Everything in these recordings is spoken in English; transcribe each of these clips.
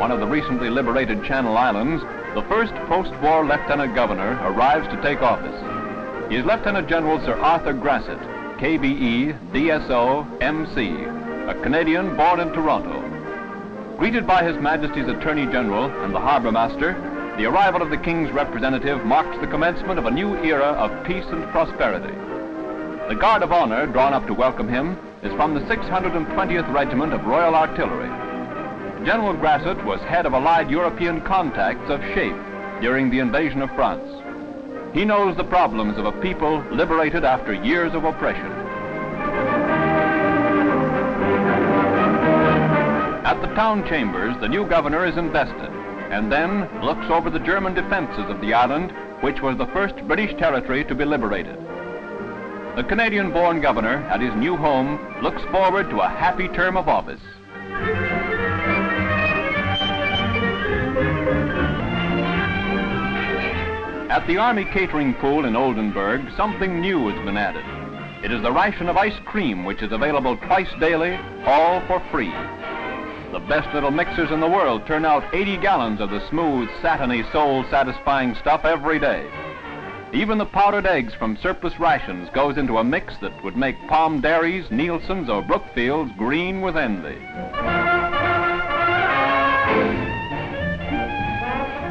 one of the recently liberated Channel Islands, the first post-war Lieutenant Governor arrives to take office. He is Lieutenant General Sir Arthur Grasett, KBE, DSO, MC, a Canadian born in Toronto. Greeted by His Majesty's Attorney General and the Harbour Master, the arrival of the King's representative marks the commencement of a new era of peace and prosperity. The Guard of Honour drawn up to welcome him is from the 620th Regiment of Royal Artillery. General Grasett was head of Allied European contacts of SHAPE during the invasion of France. He knows the problems of a people liberated after years of oppression. At the town chambers, the new governor is invested and then looks over the German defenses of the island, which was the first British territory to be liberated. The Canadian-born governor at his new home looks forward to a happy term of office. At the Army catering pool in Oldenburg, something new has been added. It is the ration of ice cream, which is available twice daily, all for free. The best little mixers in the world turn out 80 gallons of the smooth, satiny, soul-satisfying stuff every day. Even the powdered eggs from surplus rations goes into a mix that would make Palm Dairies, Nielsen's, or Brookfields green with envy.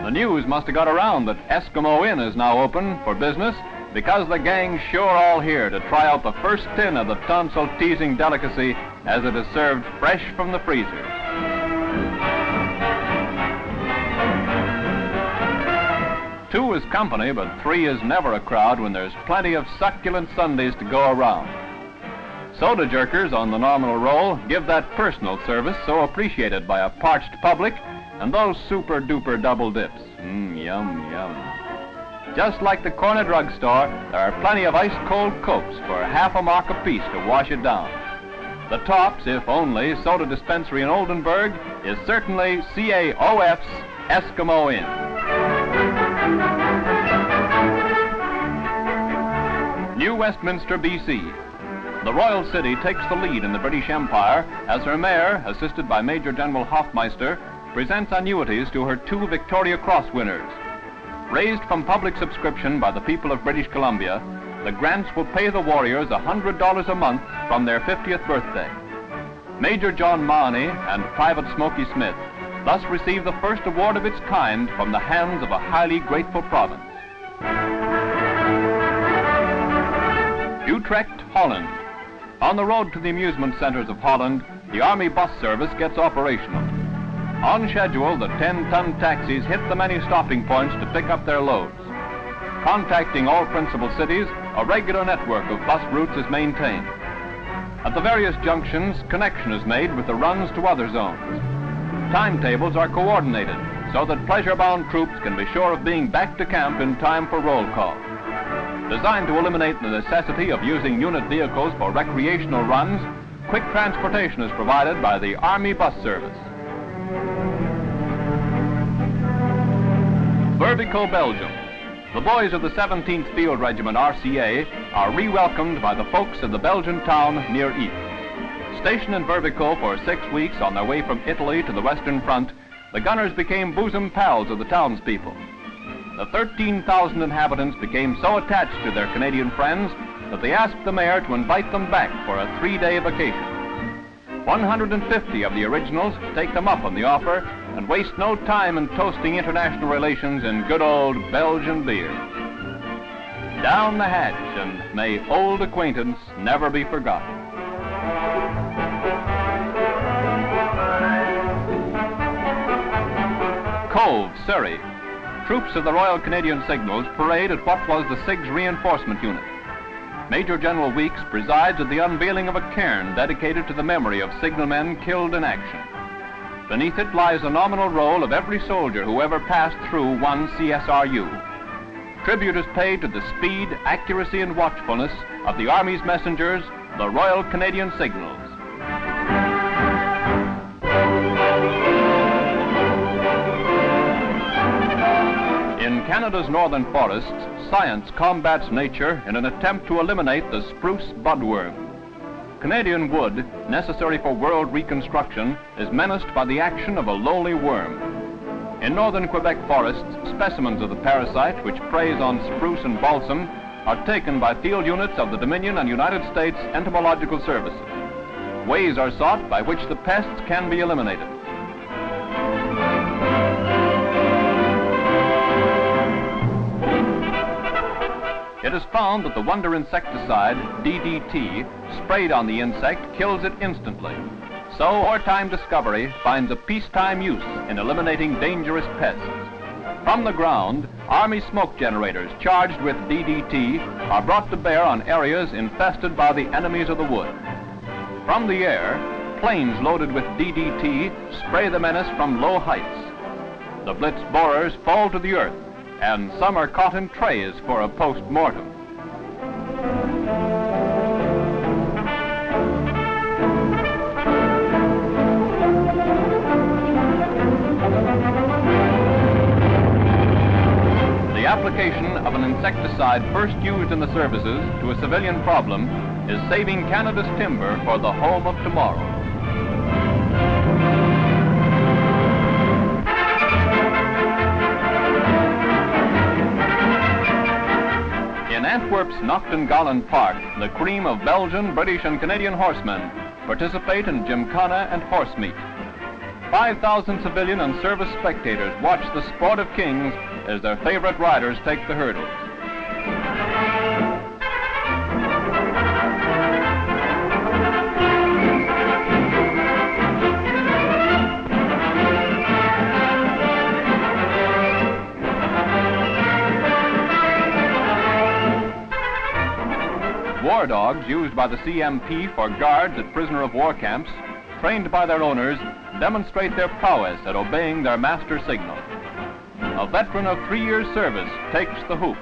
The news must have got around that Eskimo Inn is now open for business because the gang's sure all here to try out the first tin of the tonsil-teasing delicacy as it is served fresh from the freezer. Two is company, but three is never a crowd when there's plenty of succulent sundaes to go around. Soda jerkers on the nominal roll give that personal service so appreciated by a parched public, and those super-duper double dips. Yum, yum. Just like the corner drugstore, there are plenty of ice-cold Cokes for half a mark apiece to wash it down. The tops, if only, soda dispensary in Oldenburg is certainly CAOF's Eskimo Inn. New Westminster, BC. The Royal City takes the lead in the British Empire as her mayor, assisted by Major General Hoffmeister, presents annuities to her 2 Victoria Cross winners. Raised from public subscription by the people of British Columbia, the grants will pay the warriors $100 a month from their 50th birthday. Major John Mahoney and Private Smoky Smith thus receive the first award of its kind from the hands of a highly grateful province. Utrecht, Holland. On the road to the amusement centers of Holland, the Army bus service gets operational. On schedule, the 10-ton taxis hit the many stopping points to pick up their loads. Contacting all principal cities, a regular network of bus routes is maintained. At the various junctions, connection is made with the runs to other zones. Timetables are coordinated so that pleasure-bound troops can be sure of being back to camp in time for roll call. Designed to eliminate the necessity of using unit vehicles for recreational runs, quick transportation is provided by the Army bus service. Berwickville, Belgium. The boys of the 17th Field Regiment, RCA, are re-welcomed by the folks of the Belgian town near Ypres. Stationed in Berwickville for 6 weeks on their way from Italy to the Western Front, the gunners became bosom pals of the townspeople. The 13,000 inhabitants became so attached to their Canadian friends that they asked the mayor to invite them back for a 3-day vacation. 150 of the originals take them up on the offer and waste no time in toasting international relations in good old Belgian beer. Down the hatch, and may old acquaintance never be forgotten. Cove, Surrey. Troops of the Royal Canadian Signals parade at what was the SIG's reinforcement unit. Major General Weeks presides at the unveiling of a cairn dedicated to the memory of signalmen killed in action. Beneath it lies the nominal roll of every soldier who ever passed through one CSRU. Tribute is paid to the speed, accuracy, and watchfulness of the Army's messengers, the Royal Canadian Signals. In Canada's northern forests, science combats nature in an attempt to eliminate the spruce budworm. Canadian wood, necessary for world reconstruction, is menaced by the action of a lowly worm. In northern Quebec forests, specimens of the parasite, which preys on spruce and balsam, are taken by field units of the Dominion and United States Entomological Services. Ways are sought by which the pests can be eliminated. It is found that the wonder insecticide, DDT, sprayed on the insect kills it instantly. So wartime discovery finds a peacetime use in eliminating dangerous pests. From the ground, Army smoke generators charged with DDT are brought to bear on areas infested by the enemies of the wood. From the air, planes loaded with DDT spray the menace from low heights. The blitz borers fall to the earth, and some are caught in trays for a post-mortem. The application of an insecticide first used in the services to a civilian problem is saving Canada's timber for the home of tomorrow. In Antwerp's Nachtengalen Park, the cream of Belgian, British and Canadian horsemen participate in gymkhana and horse meet. 5,000 civilian and service spectators watch the sport of kings as their favorite riders take the hurdles. War dogs used by the CMP for guards at prisoner of war camps, trained by their owners, demonstrate their prowess at obeying their master signal. A veteran of 3 years' service takes the hoops.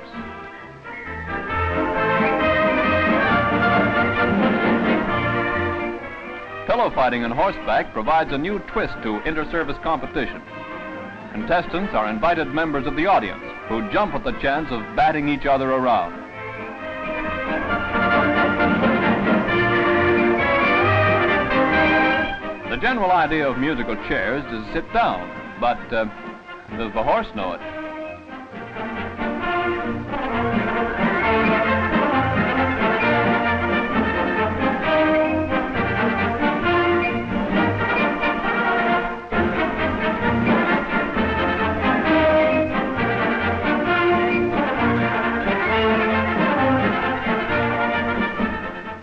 Pillow fighting on horseback provides a new twist to inter-service competition. Contestants are invited members of the audience who jump at the chance of batting each other around. The general idea of musical chairs is to sit down, but does the horse know it?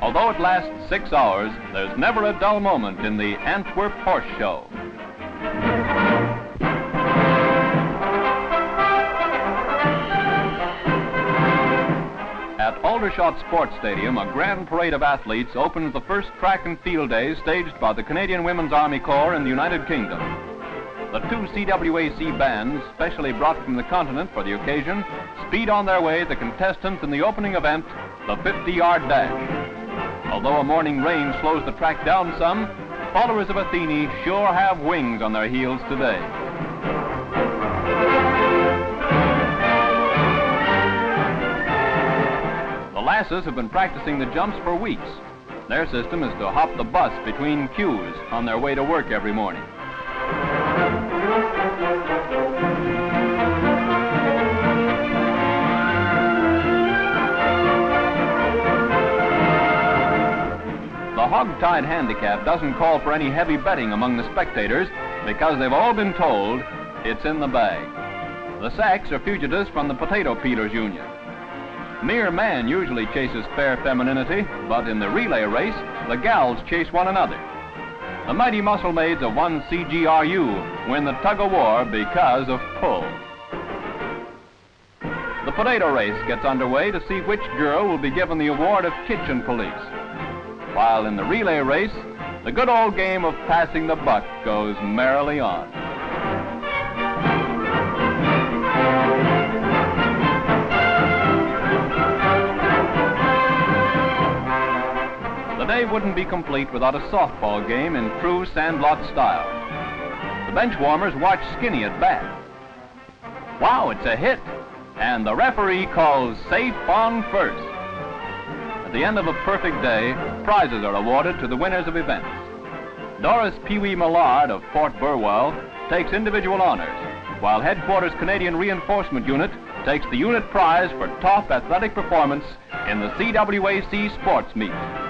Although it lasts 6 hours, there's never a dull moment in the Antwerp Horse Show. At Aldershot Sports Stadium, a grand parade of athletes opens the first track and field day staged by the Canadian Women's Army Corps in the United Kingdom. The 2 CWAC bands, specially brought from the continent for the occasion, speed on their way the contestants in the opening event, the 50-yard dash. Although a morning rain slows the track down some, followers of Athene sure have wings on their heels today. The lasses have been practicing the jumps for weeks. Their system is to hop the bus between queues on their way to work every morning. The hog-tied handicap doesn't call for any heavy betting among the spectators because they've all been told it's in the bag. The sacks are fugitives from the Potato Peelers Union. Mere man usually chases fair femininity, but in the relay race, the gals chase one another. The mighty muscle maids of one CGRU win the tug-of-war because of pull. The potato race gets underway to see which girl will be given the award of kitchen police. While in the relay race, the good old game of passing the buck goes merrily on. The day wouldn't be complete without a softball game in true sandlot style. The bench warmers watch Skinny at bat. Wow, it's a hit! And the referee calls safe on first. A the end of a perfect day, prizes are awarded to the winners of events. Doris Pee Wee Millard of Fort Burwell takes individual honors, while Headquarters Canadian Reinforcement Unit takes the unit prize for top athletic performance in the CWAC sports meet.